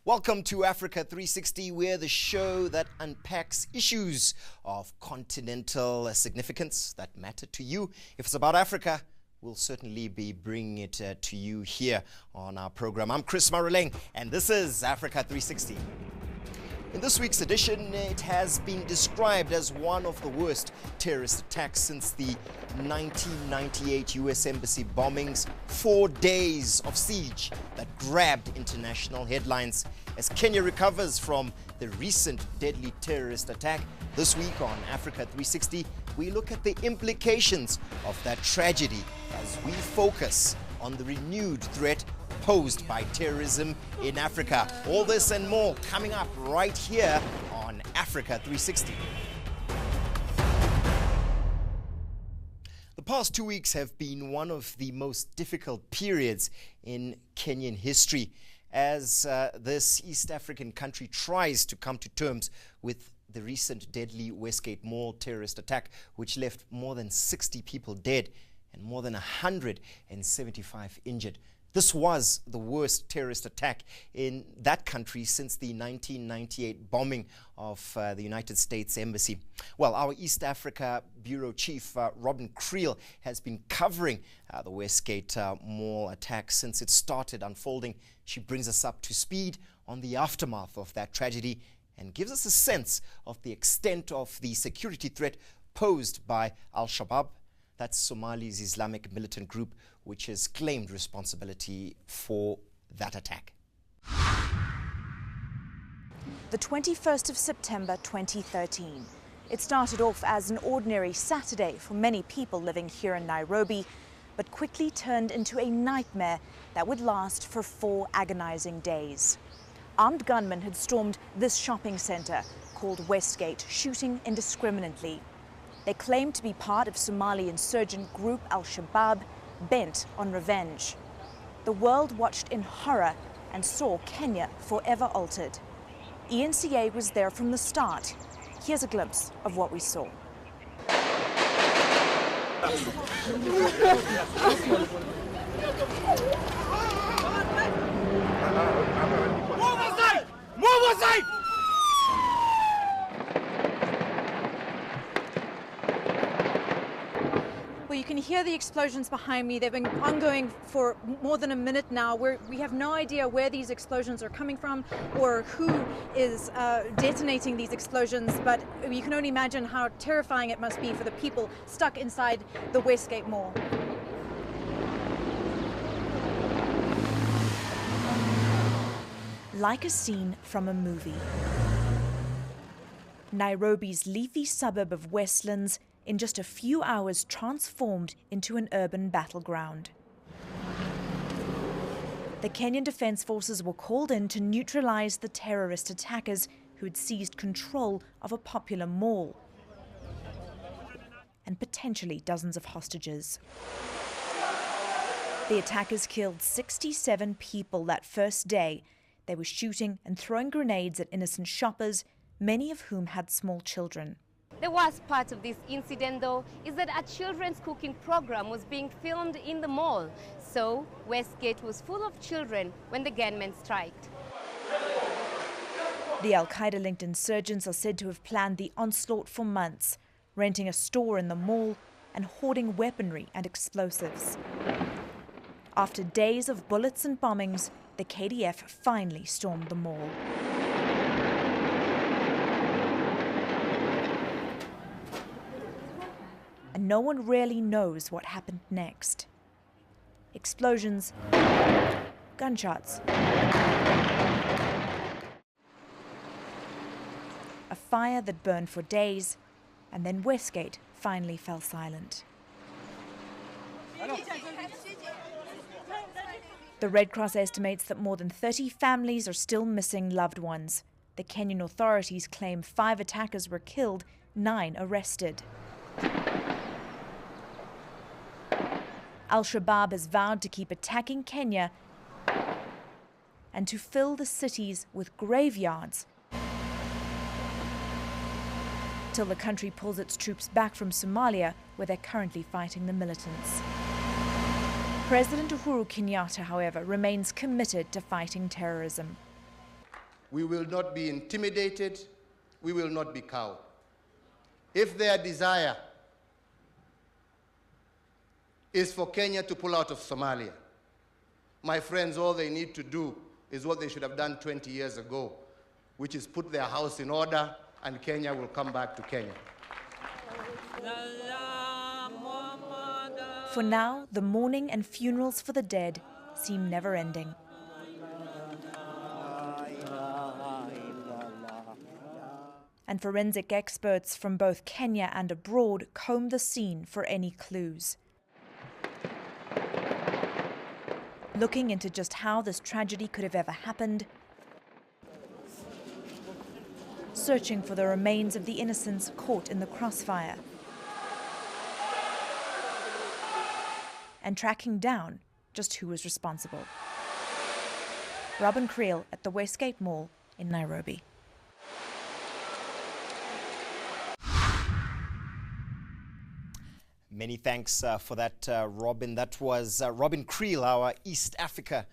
Welcome to Africa 360. We're the show that unpacks issues of continental significance that matter to you. If it's about Africa, we'll certainly be bringing it to you here on our program. I'm Chris Maruleng, and this is Africa 360. In this week's edition, it has been described as one of the worst terrorist attacks since the 1998 U.S. Embassy bombings, 4 days of siege that grabbed international headlines. As Kenya recovers from the recent deadly terrorist attack, this week on Africa 360, we look at the implications of that tragedy as we focus on the renewed threat posed by terrorism in Africa. All this and more coming up right here on Africa 360. The past 2 weeks have been one of the most difficult periods in Kenyan history as this East African country tries to come to terms with the recent deadly Westgate Mall terrorist attack, which left more than 60 people dead and more than 175 injured. This was the worst terrorist attack in that country since the 1998 bombing of the United States Embassy. Well, our East Africa Bureau Chief, Robin Creel, has been covering the Westgate Mall attack since it started unfolding. She brings us up to speed on the aftermath of that tragedy and gives us a sense of the extent of the security threat posed by al-Shabab. That's Somali's Islamic militant group, which has claimed responsibility for that attack. The 21st of September 2013. It started off as an ordinary Saturday for many people living here in Nairobi, but quickly turned into a nightmare that would last for 4 agonizing days. Armed gunmen had stormed this shopping center called Westgate, shooting indiscriminately. They claimed to be part of Somali insurgent group al-Shabab, bent on revenge. The world watched in horror and saw Kenya forever altered. ENCA was there from the start. Here's a glimpse of what we saw. Move aside! Well, you can hear the explosions behind me. They've been ongoing for more than a minute now. We have no idea where these explosions are coming from or who is detonating these explosions, but you can only imagine how terrifying it must be for the people stuck inside the Westgate Mall. Like a scene from a movie. Nairobi's leafy suburb of Westlands in just a few hours transformed into an urban battleground. The Kenyan Defence Forces were called in to neutralize the terrorist attackers who had seized control of a popular mall and potentially dozens of hostages. The attackers killed 67 people that first day. They were shooting and throwing grenades at innocent shoppers, many of whom had small children. The worst part of this incident, though, is that a children's cooking program was being filmed in the mall. So, Westgate was full of children when the gunmen struck. The Al-Queda-linked insurgents are said to have planned the onslaught for months, renting a store in the mall and hoarding weaponry and explosives. After days of bullets and bombings, the KDF finally stormed the mall. And no one really knows what happened next. Explosions, gunshots, a fire that burned for days, and then Westgate finally fell silent. The Red Cross estimates that more than 30 families are still missing loved ones. The Kenyan authorities claim 5 attackers were killed, 9 arrested. Al-Shabab has vowed to keep attacking Kenya and to fill the cities with graveyards till the country pulls its troops back from Somalia, where they're currently fighting the militants. President Uhuru Kenyatta, however, remains committed to fighting terrorism. We will not be intimidated. We will not be cowed. If their desire is for Kenya to pull out of Somalia, my friends, all they need to do is what they should have done 20 years ago, which is put their house in order, and Kenya will come back to Kenya. For now, the mourning and funerals for the dead seem never-ending. And forensic experts from both Kenya and abroad comb the scene for any clues. Looking into just how this tragedy could have ever happened, searching for the remains of the innocents caught in the crossfire, and tracking down just who was responsible. Robin Creel at the Westgate Mall in Nairobi. Many thanks for that, Robin. That was Robin Creel, our East Africa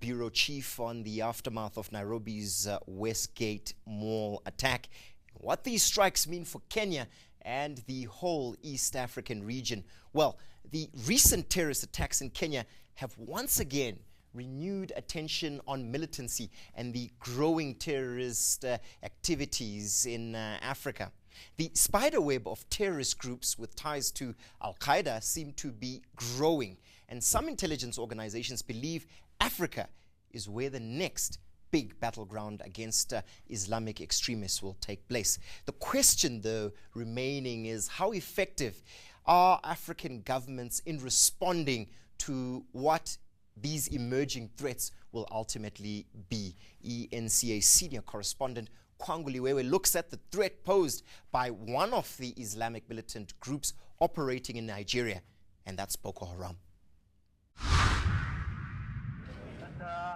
Bureau Chief, on the aftermath of Nairobi's Westgate Mall attack. What these strikes mean for Kenya and the whole East African region. Well, the recent terrorist attacks in Kenya have once again renewed attention on militancy and the growing terrorist activities in Africa. The spiderweb of terrorist groups with ties to Al-Queda seem to be growing, and some intelligence organizations believe Africa is where the next big battleground against Islamic extremists will take place. The question, though, remaining is how effective are African governments in responding to what these emerging threats will ultimately be. ENCA senior correspondent Kwanguli looks at the threat posed by one of the Islamic militant groups operating in Nigeria, and that's Boko Haram.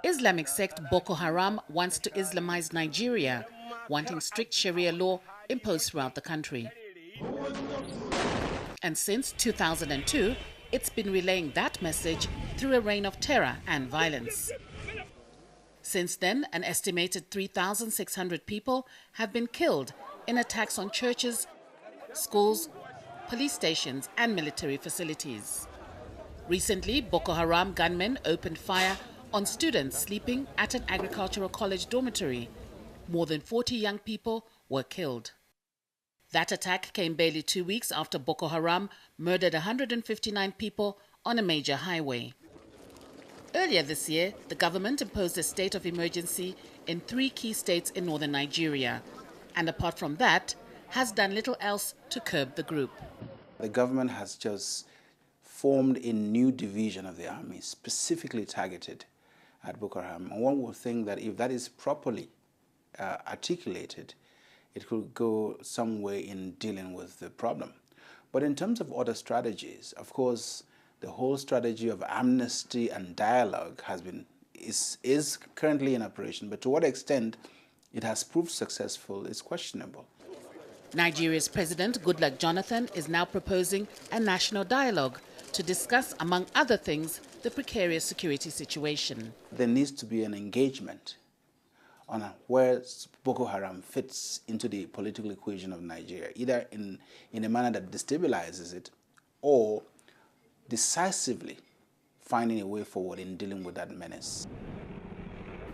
Islamic sect Boko Haram wants to Islamize Nigeria, wanting strict Sharia law imposed throughout the country. And since 2002, it's been relaying that message through a reign of terror and violence. Since then, an estimated 3,600 people have been killed in attacks on churches, schools, police stations and military facilities. Recently, Boko Haram gunmen opened fire on students sleeping at an agricultural college dormitory. More than 40 young people were killed. That attack came barely 2 weeks after Boko Haram murdered 159 people on a major highway. Earlier this year, the government imposed a state of emergency in 3 key states in northern Nigeria, and apart from that, has done little else to curb the group. The government has just formed a new division of the army, specifically targeted at Boko Haram. And one would think that if that is properly articulated, it could go some way in dealing with the problem. But in terms of other strategies, of course, the whole strategy of amnesty and dialogue is currently in operation, but to what extent it has proved successful is questionable. Nigeria's President Goodluck Jonathan is now proposing a national dialogue to discuss, among other things, the precarious security situation. There needs to be an engagement on where Boko Haram fits into the political equation of Nigeria, either in a manner that destabilizes it or decisively finding a way forward in dealing with that menace.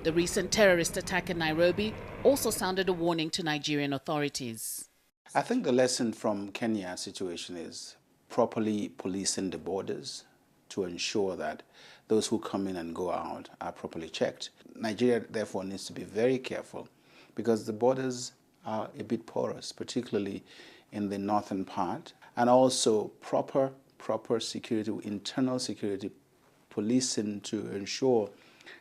The recent terrorist attack in Nairobi also sounded a warning to Nigerian authorities. I think the lesson from Kenya's situation is properly policing the borders to ensure that those who come in and go out are properly checked. Nigeria, therefore, needs to be very careful because the borders are a bit porous, particularly in the northern part, and also proper security, internal security policing to ensure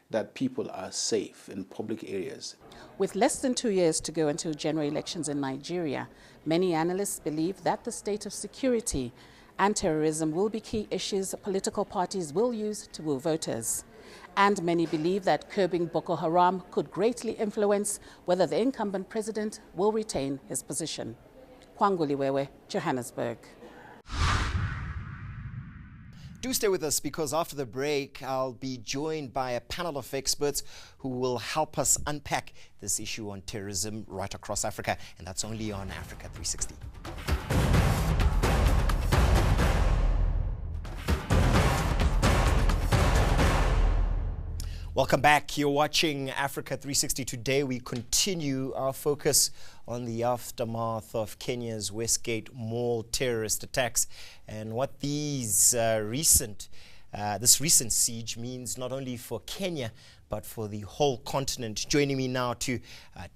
that people are safe in public areas. With less than 2 years to go until general elections in Nigeria, many analysts believe that the state of security and terrorism will be key issues political parties will use to woo voters. And many believe that curbing Boko Haram could greatly influence whether the incumbent president will retain his position. Kwanguli, Johannesburg. Do stay with us, because after the break, I'll be joined by a panel of experts who will help us unpack this issue on terrorism right across Africa. And that's only on Africa 360. Welcome back. You're watching Africa 360. Today we continue our focus on the aftermath of Kenya's Westgate mall terrorist attacks and what this recent siege means not only for Kenya but for the whole continent. Joining me now to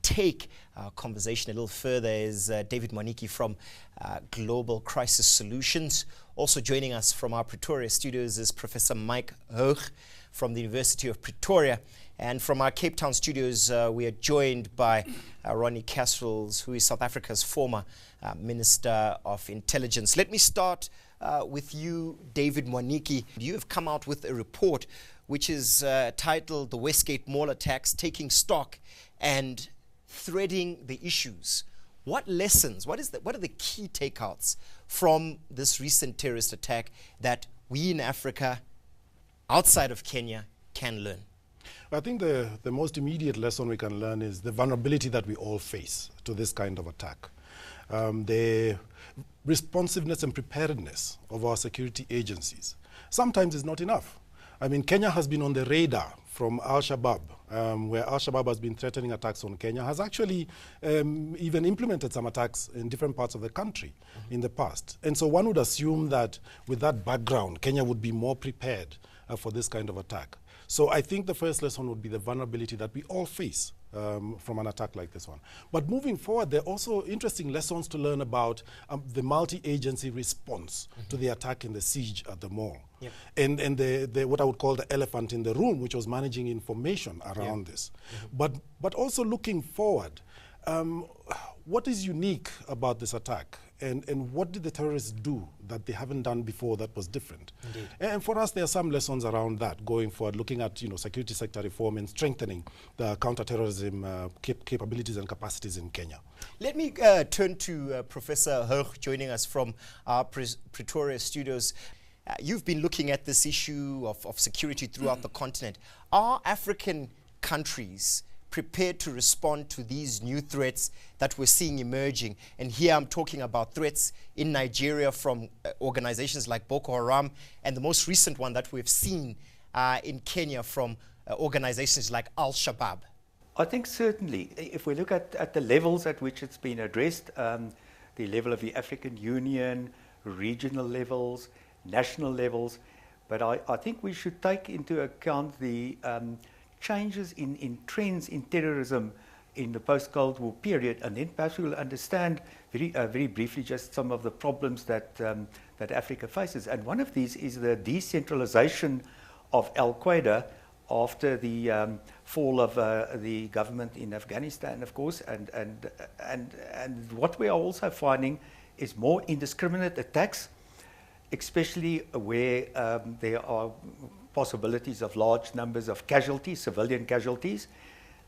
take our conversation a little further is David Mwaniki from Global Crisis Solutions. Also joining us from our Pretoria studios is Professor Mike Hoch from the University of Pretoria. And from our Cape Town studios, we are joined by Ronnie Cassells, who is South Africa's former Minister of Intelligence. Let me start with you, David Mwaniki. You have come out with a report which is titled The Westgate Mall Attacks, Taking Stock and Threading the Issues. What lessons, what are the key takeouts from this recent terrorist attack that we in Africa, outside of Kenya, can learn? I think the most immediate lesson we can learn is the vulnerability that we all face to this kind of attack. The responsiveness and preparedness of our security agencies sometimes is not enough. I mean, Kenya has been on the radar from al-Shabab, where al-Shabab has been threatening attacks on Kenya, has actually even implemented some attacks in different parts of the country in the past. And so one would assume that with that background, Kenya would be more prepared for this kind of attack. So I think the first lesson would be the vulnerability that we all face from an attack like this one. But moving forward, there are also interesting lessons to learn about the multi-agency response to the attack and the siege at the mall. Yep. And the what I would call the elephant in the room, which was managing information around this. But also looking forward, what is unique about this attack? And what did the terrorists do that they haven't done before that was different? Indeed. And for us, there are some lessons around that going forward, looking at security sector reform and strengthening the counterterrorism capabilities and capacities in Kenya. Let me turn to Professor Hoch, joining us from our Pretoria studios. You've been looking at this issue of security throughout the continent. Are African countries prepared to respond to these new threats that we're seeing emerging? And here I'm talking about threats in Nigeria from organizations like Boko Haram, and the most recent one that we've seen in Kenya from organizations like al-Shabab. I think certainly, if we look at the levels at which it's been addressed, the level of the African Union, regional levels, national levels, but I think we should take into account the changes in trends in terrorism in the post-Cold War period, and then perhaps we will understand very briefly just some of the problems that Africa faces. And one of these is the decentralization of Al-Queda after the fall of the government in Afghanistan, of course, and what we are also finding is more indiscriminate attacks, especially where there are possibilities of large numbers of casualties, civilian casualties.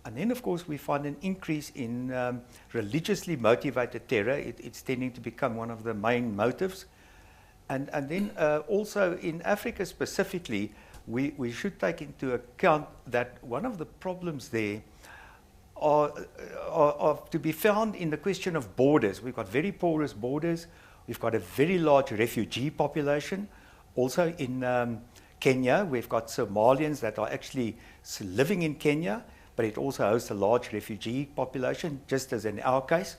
And then, of course, we find an increase in religiously motivated terror. It's tending to become one of the main motives. And then also in Africa specifically, we should take into account that one of the problems there are to be found in the question of borders. We've got very porous borders. We've got a very large refugee population. Also in Kenya, we've got Somalians that are actually living in Kenya, but it also hosts a large refugee population, just as in our case.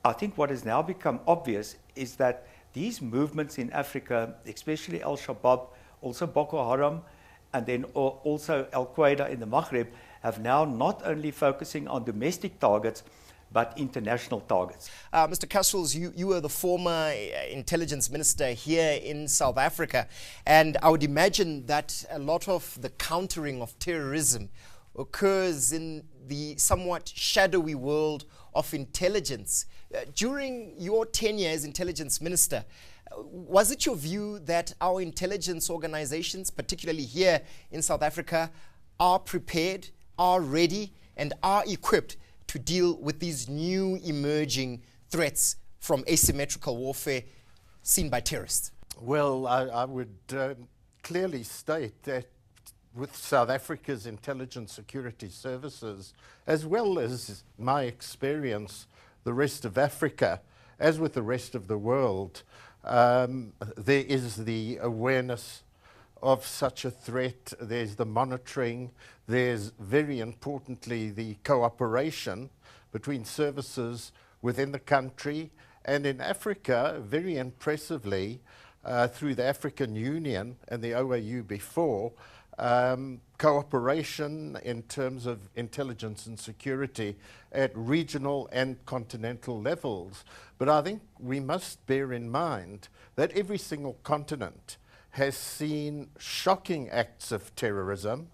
I think what has now become obvious is that these movements in Africa, especially al-Shabab, also Boko Haram, and then also Al-Queda in the Maghreb, have now not only focusing on domestic targets, but international targets. Mr. Cassells, you were the former intelligence minister here in South Africa, and I would imagine that a lot of the countering of terrorism occurs in the somewhat shadowy world of intelligence. During your tenure as intelligence minister, was it your view that our intelligence organizations, particularly here in South Africa, are prepared, are ready, and are equipped to deal with these new emerging threats from asymmetrical warfare seen by terrorists? Well, I would clearly state that with South Africa's intelligence security services, as well as my experience, the rest of Africa, as with the rest of the world, there is the awareness of such a threat, there's the monitoring, there's very importantly the cooperation between services within the country, and in Africa, very impressively, through the African Union and the OAU before, cooperation in terms of intelligence and security at regional and continental levels. But I think we must bear in mind that every single continent has seen shocking acts of terrorism,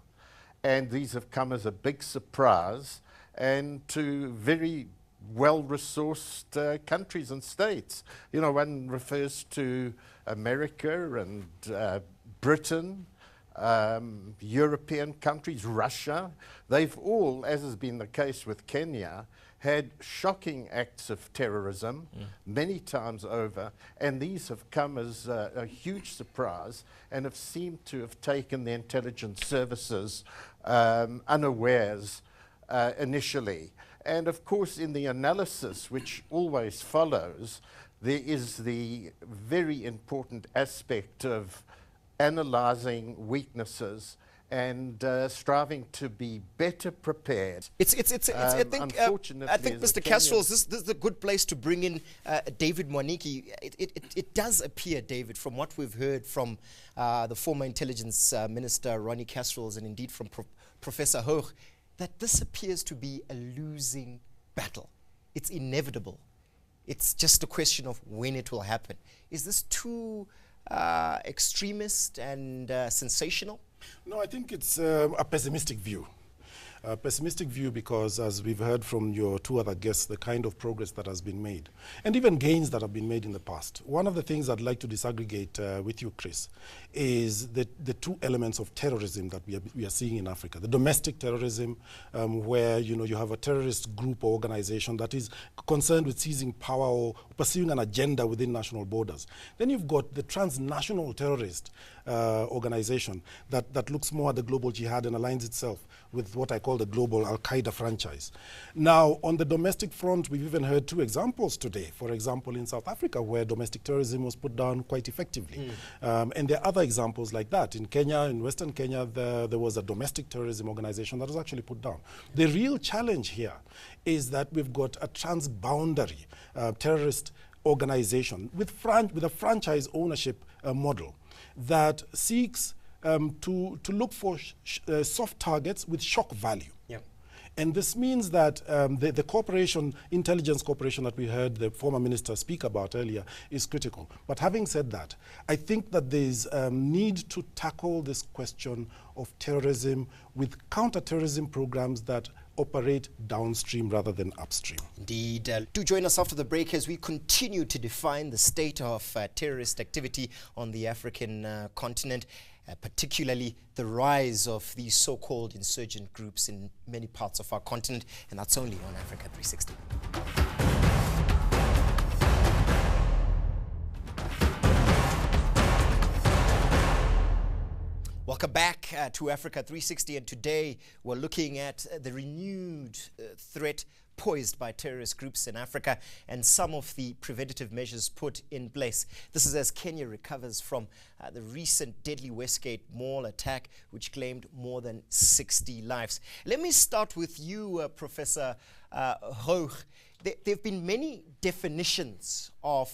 and these have come as a big surprise, and to very well-resourced countries and states. You know, one refers to America and Britain, European countries, Russia. They've all, as has been the case with Kenya, had shocking acts of terrorism many times over, and these have come as a huge surprise and have seemed to have taken the intelligence services unawares initially. And of course, in the analysis, which always follows, there is the very important aspect of analyzing weaknesses and striving to be better prepared. I think, Mr. Castles, this is a good place to bring in David Mwaniki. It does appear, David, from what we've heard from the former intelligence minister, Ronnie Castles, and indeed from Professor Hoch, that this appears to be a losing battle. It's inevitable. It's just a question of when it will happen. Is this too extremist and sensational? No, I think it's a pessimistic view. A pessimistic view because, as we've heard from your two other guests, the kind of progress that has been made, and even gains that have been made in the past. One of the things I'd like to disaggregate with you, Chris, is the two elements of terrorism that we are seeing in Africa. The domestic terrorism, where you have a terrorist group or organization that is concerned with seizing power or pursuing an agenda within national borders. Then you've got the transnational terrorist organization that looks more at the global jihad and aligns itself with what I call the global Al-Queda franchise. Now, on the domestic front, we've even heard two examples today. For example, in South Africa, where domestic terrorism was put down quite effectively. And there are other examples like that. In Kenya, in Western Kenya, there was a domestic terrorism organization that was actually put down. The real challenge here is that we've got a transboundary terrorist organization with a franchise ownership model that seeks to look for soft targets with shock value. Yep. And this means that the cooperation, intelligence cooperation that we heard the former minister speak about earlier is critical. But having said that, I think that there's need to tackle this question of terrorism with counter-terrorism programs that operate downstream rather than upstream. Indeed. Do join us after the break as we continue to define the state of terrorist activity on the African continent, particularly the rise of these so-called insurgent groups in many parts of our continent, and that's only on Africa 360. Welcome back to Africa 360, and today we're looking at the renewed threat poised by terrorist groups in Africa and some of the preventative measures put in place. This is as Kenya recovers from the recent deadly Westgate mall attack, which claimed more than 60 lives. Let me start with you, Professor Hoch. There have been many definitions of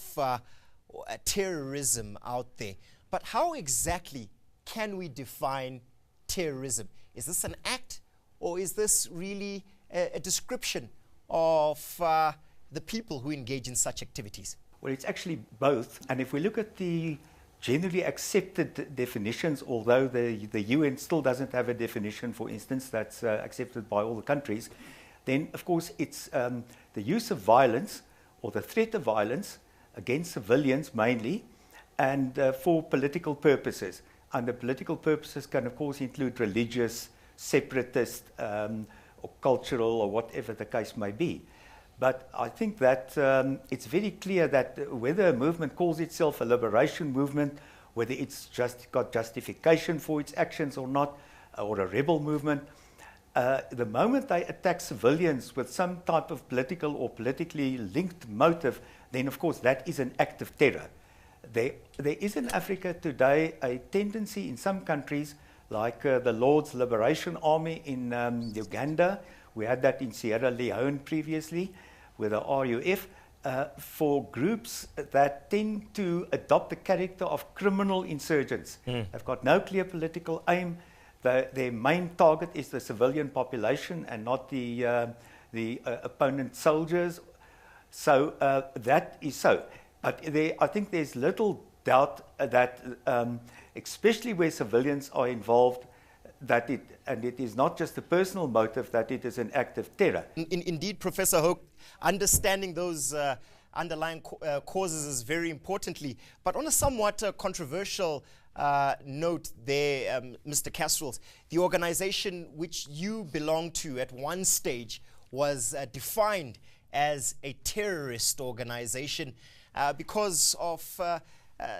terrorism out there, but how exactly can we define terrorism? Is this an act, or is this really a description of the people who engage in such activities? Well, it's actually both. And if we look at the generally accepted definitions, although the UN still doesn't have a definition, for instance, that's accepted by all the countries, then, of course, it's the use of violence or the threat of violence against civilians mainly and for political purposes. And the political purposes can, of course, include religious, separatist, or cultural, or whatever the case may be. But I think that it's very clear that whether a movement calls itself a liberation movement whether it's just got justification for its actions or not, or a rebel movement. The moment they attack civilians with some type of political or politically linked motive, then of course that is an act of terror. There is in Africa today a tendency in some countries, like the Lord's Liberation Army in Uganda. We had that in Sierra Leone previously with the RUF, for groups that tend to adopt the character of criminal insurgents. They've got no clear political aim. Their main target is the civilian population and not the opponent soldiers. So that is so. But I think there's little doubt that, especially where civilians are involved, that it is not just a personal motive, that it is an act of terror. Indeed, Professor Hoek, understanding those underlying causes is very importantly. But on a somewhat controversial note there, Mr. Caswells, the organization which you belong to at one stage was defined as a terrorist organization because of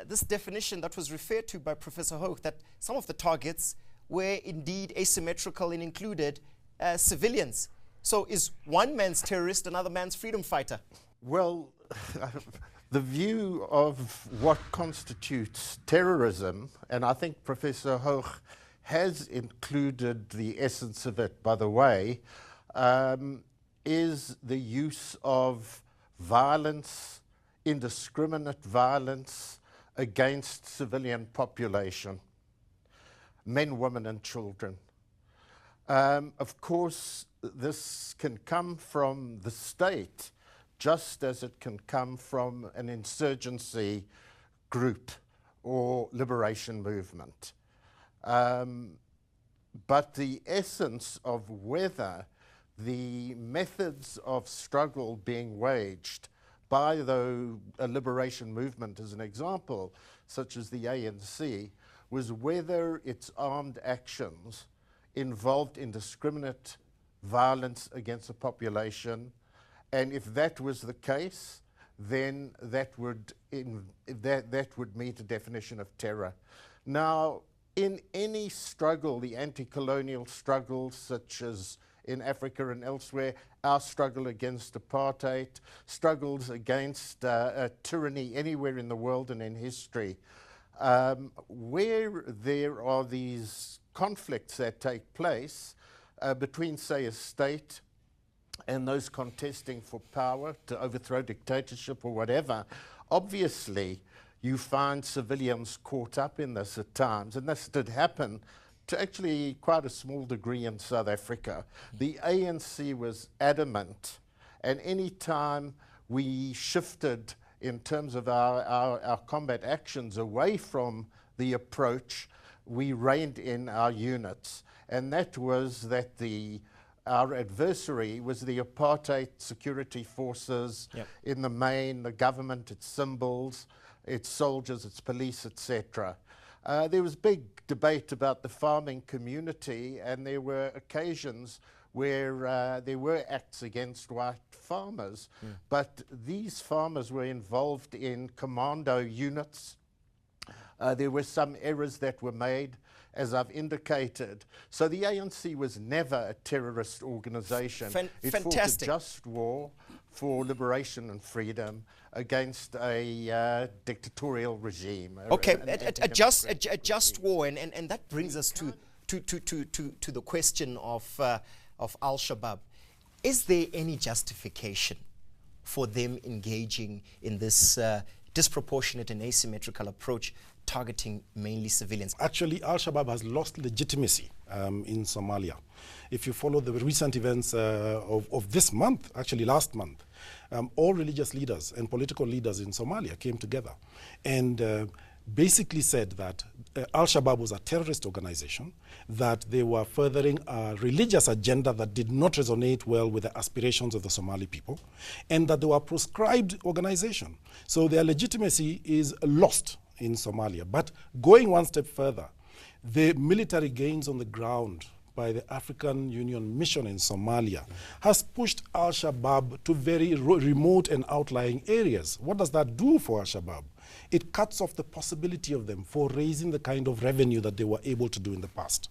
this definition that was referred to by Professor Hoek, that some of the targets were indeed asymmetrical and included civilians. So is one man's terrorist another man's freedom fighter? Well, the view of what constitutes terrorism, and I think Professor Hoek has included the essence of it, by the way, is the use of violence, indiscriminate violence against civilian population, men, women and children. Of course, this can come from the state just as it can come from an insurgency group or liberation movement. But the essence of whether the methods of struggle being waged by a liberation movement, as an example, such as the ANC, was whether its armed actions involved indiscriminate violence against the population, and if that was the case, then that would meet a definition of terror. Now, in any struggle, the anti-colonial struggles, such as in Africa and elsewhere, our struggle against apartheid, struggles against tyranny anywhere in the world and in history, where there are these conflicts that take place between, say, a state and those contesting for power to overthrow dictatorship or whatever, obviously you find civilians caught up in this at times, and this did happen to actually quite a small degree in South Africa. The ANC was adamant, and any time we shifted in terms of our combat actions away from the approach, we reined in our units, and that was that our adversary was the apartheid security forces, in the main, the government, its symbols, its soldiers, its police, etc. There was big debate about the farming community, and there were occasions where there were acts against white farmers, but these farmers were involved in commando units. There were some errors that were made, as I've indicated. So the ANC was never a terrorist organization. It fought a just war for liberation and freedom against a dictatorial regime. Okay, a just war, and that brings us to the question of al-Shabab. Is there any justification for them engaging in this disproportionate and asymmetrical approach targeting mainly civilians? Actually, al-Shabab has lost legitimacy in Somalia. If you follow the recent events of this month, actually last month, all religious leaders and political leaders in Somalia came together and basically said that al-Shabab was a terrorist organization, that they were furthering a religious agenda that did not resonate well with the aspirations of the Somali people, and that they were a proscribed organization. So their legitimacy is lost in Somalia. But going one step further, the military gains on the ground by the African Union mission in Somalia has pushed al-Shabab to very remote and outlying areas. What does that do for al-Shabab? it cuts off the possibility of them for raising the kind of revenue that they were able to do in the past.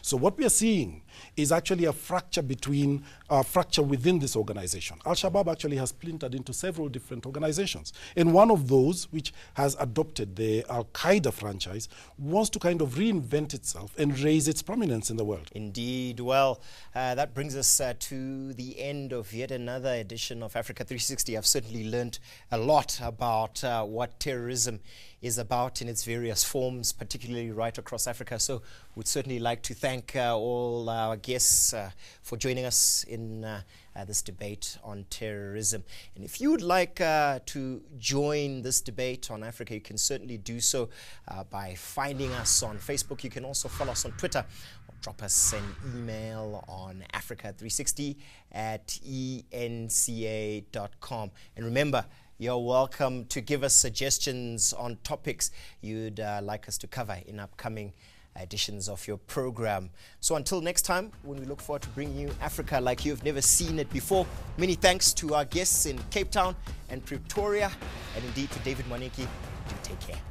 So what we are seeing is actually a fracture within this organization. Al-Shabab actually has splintered into several different organizations. And one of those, which has adopted the Al-Queda franchise, wants to kind of reinvent itself and raise its prominence in the world. Indeed. Well, that brings us to the end of yet another edition of Africa 360. I've certainly learned a lot about what terrorism is about in its various forms, particularly right across Africa. So we'd certainly like to thank all our guests for joining us in this debate on terrorism. And if you would like to join this debate on Africa, you can certainly do so by finding us on Facebook. You can also follow us on Twitter. Drop us an email on africa360@enca.com. And remember, you're welcome to give us suggestions on topics you'd like us to cover in upcoming editions of your program. So until next time, when we look forward to bringing you Africa like you've never seen it before, many thanks to our guests in Cape Town and Pretoria, and indeed to David Mwaniki. Do take care.